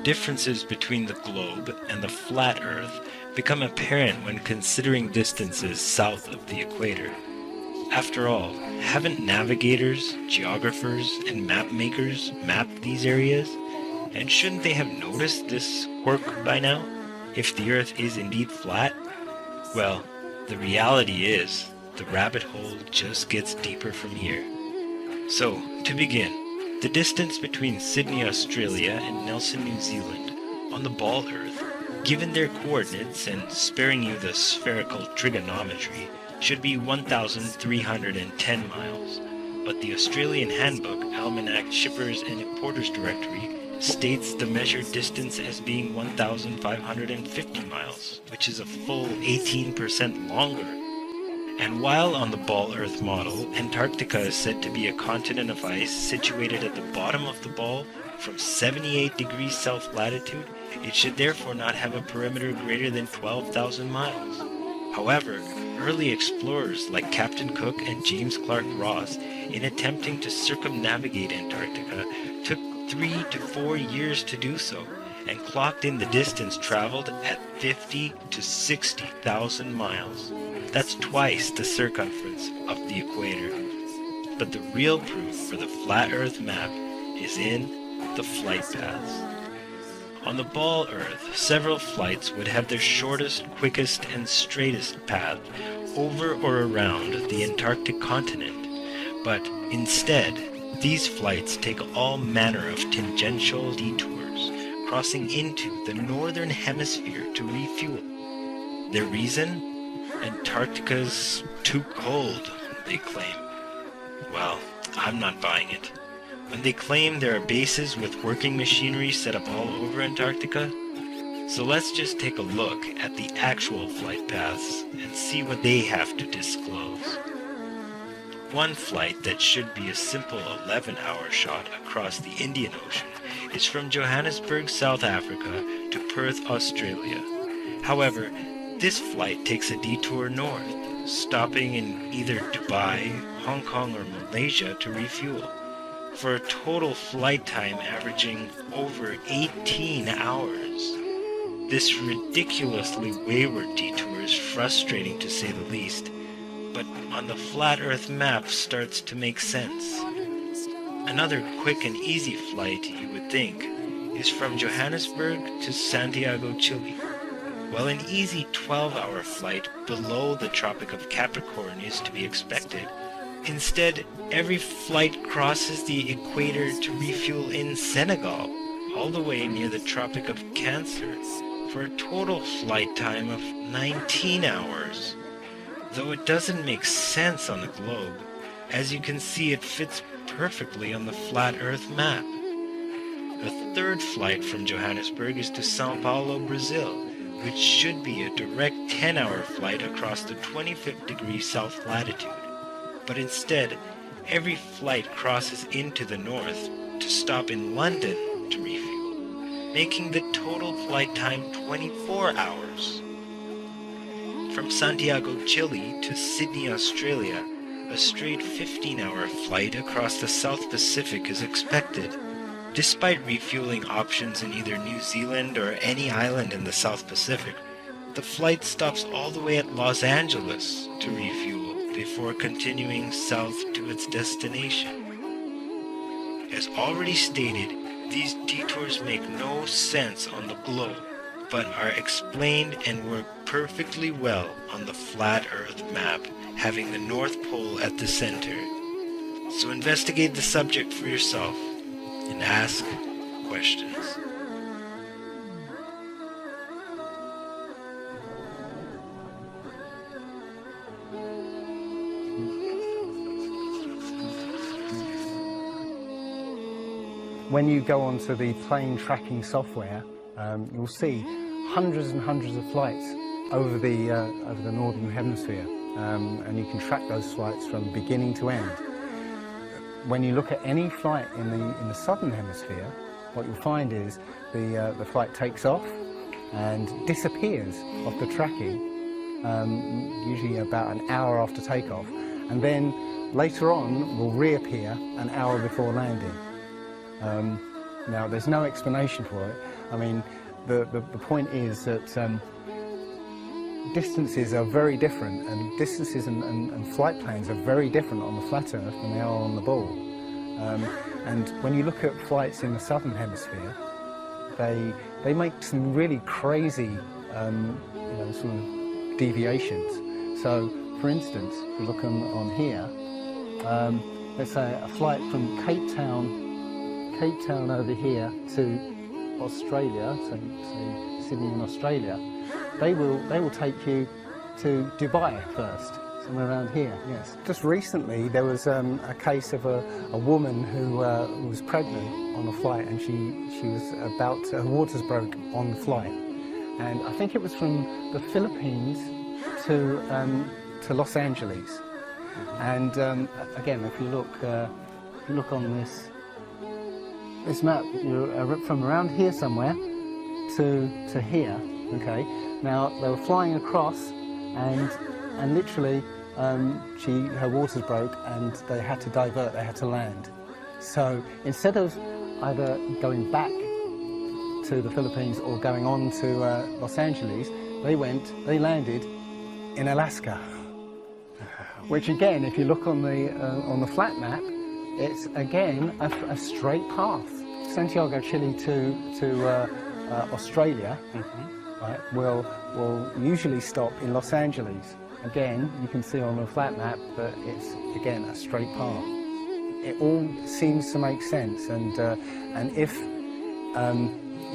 differences between the globe and the flat Earth become apparent when considering distances south of the equator. After all, haven't navigators, geographers, and map makers mapped these areas? And shouldn't they have noticed this quirk by now, if the Earth is indeed flat? Well, the reality is, the rabbit hole just gets deeper from here. So, to begin, the distance between Sydney, Australia and Nelson, New Zealand, on the ball Earth, given their coordinates and sparing you the spherical trigonometry, should be 1,310 miles. But the Australian Handbook, Almanac, Shippers and Importers Directory states the measured distance as being 1,550 miles, which is a full 18% longer. And while on the ball Earth model, Antarctica is said to be a continent of ice situated at the bottom of the ball from 78 degrees south latitude, it should therefore not have a perimeter greater than 12,000 miles. However, early explorers like Captain Cook and James Clark Ross, in attempting to circumnavigate Antarctica, took 3 to 4 years to do so, and clocked in the distance traveled at 50 to 60,000 miles. That's twice the circumference of the equator. But the real proof for the flat Earth map is in the flight paths. On the ball Earth, several flights would have their shortest, quickest, and straightest path over or around the Antarctic continent. But instead, these flights take all manner of tangential detours, crossing into the northern hemisphere to refuel. Their reason? Antarctica's too cold, they claim. Well, I'm not buying it. When they claim there are bases with working machinery set up all over Antarctica. So let's just take a look at the actual flight paths and see what they have to disclose. One flight that should be a simple 11-hour shot across the Indian Ocean is from Johannesburg, South Africa to Perth, Australia. However, this flight takes a detour north, stopping in either Dubai, Hong Kong, or Malaysia to refuel, for a total flight time averaging over 18 hours. This ridiculously wayward detour is frustrating to say the least, but on the flat Earth map starts to make sense. Another quick and easy flight, you would think, is from Johannesburg to Santiago, Chile. While an easy 12-hour flight below the Tropic of Capricorn is to be expected, instead, every flight crosses the equator to refuel in Senegal, all the way near the Tropic of Cancer, for a total flight time of 19 hours. Though it doesn't make sense on the globe, as you can see it fits perfectly on the flat Earth map. A third flight from Johannesburg is to Sao Paulo, Brazil, which should be a direct 10-hour flight across the 25th degree south latitude. But instead, every flight crosses into the north to stop in London to refuel, making the total flight time 24 hours. From Santiago, Chile to Sydney, Australia, a straight 15-hour flight across the South Pacific is expected. Despite refueling options in either New Zealand or any island in the South Pacific, the flight stops all the way at Los Angeles to refuel before continuing south to its destination. As already stated, these detours make no sense on the globe, but are explained and work perfectly well on the flat Earth map, having the North Pole at the center. So investigate the subject for yourself and ask questions. When you go onto the plane tracking software, you'll see hundreds and hundreds of flights over the northern hemisphere, and you can track those flights from beginning to end. When you look at any flight in the southern hemisphere, what you'll find is the flight takes off and disappears off the tracking, usually about an hour after takeoff, and then later on will reappear an hour before landing. Now, there's no explanation for it. I mean, the point is that distances are very different, and distances and flight plans are very different on the flat Earth than they are on the ball. And when you look at flights in the southern hemisphere, they make some really crazy, sort of deviations. So, for instance, if you look on here, let's say a flight from Cape Town over here to Australia, so Sydney in Australia, they will take you to Dubai first, somewhere around here. Yes. Just recently there was a case of a woman who was pregnant on a flight, and she was her waters broke on the flight, and I think it was from the Philippines to Los Angeles. And again, if you look on this map, you're from around here somewhere to here. Okay. Now they were flying across, and literally her waters broke, and they had to divert. They had to land. So instead of either going back to the Philippines or going on to Los Angeles, they landed in Alaska. Which again, if you look on the flat map, it's again a straight path. Santiago, Chile to Australia, right, will usually stop in Los Angeles. Again, you can see on the flat map that it's again a straight path. It all seems to make sense, and if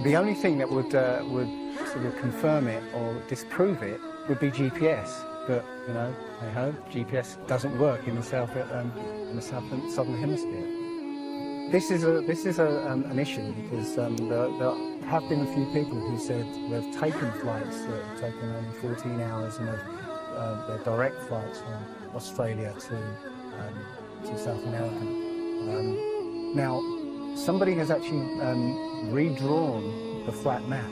the only thing that would sort of confirm it or disprove it would be GPS. But hey ho, GPS doesn't work in the southern hemisphere. This is an issue because there have been a few people who said they've taken flights that have taken only 14 hours, and they're direct flights from Australia to South America. Now, somebody has actually redrawn the flat map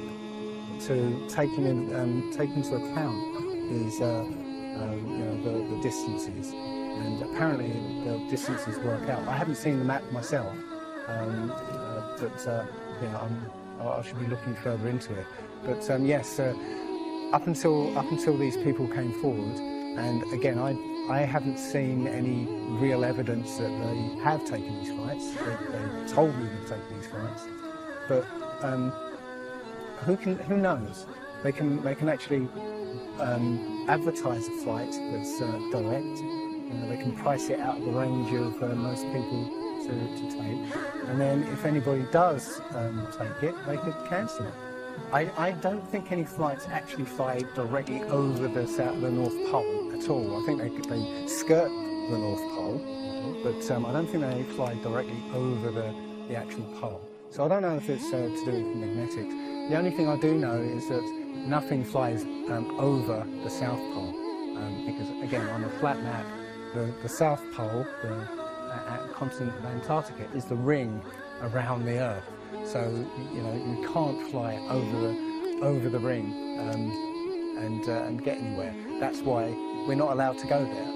to take into account these the distances, and apparently the distances work out. I haven't seen the map myself, but I should be looking further into it. But yes, up until these people came forward, and again, I haven't seen any real evidence that they have taken these flights. They told me they've taken these flights, but who knows? They can actually advertise a flight that's direct. They can price it out of the range of most people to take, and then if anybody does take it, they could cancel it. I don't think any flights actually fly directly over the North Pole at all. I think they skirt the North Pole, but I don't think they fly directly over the actual pole. So I don't know if it's to do with magnetics. The only thing I do know is that nothing flies over the South Pole, because again, on the flat map, the South Pole, the continent of Antarctica, is the ring around the Earth. So you can't fly over the ring and get anywhere. That's why we're not allowed to go there.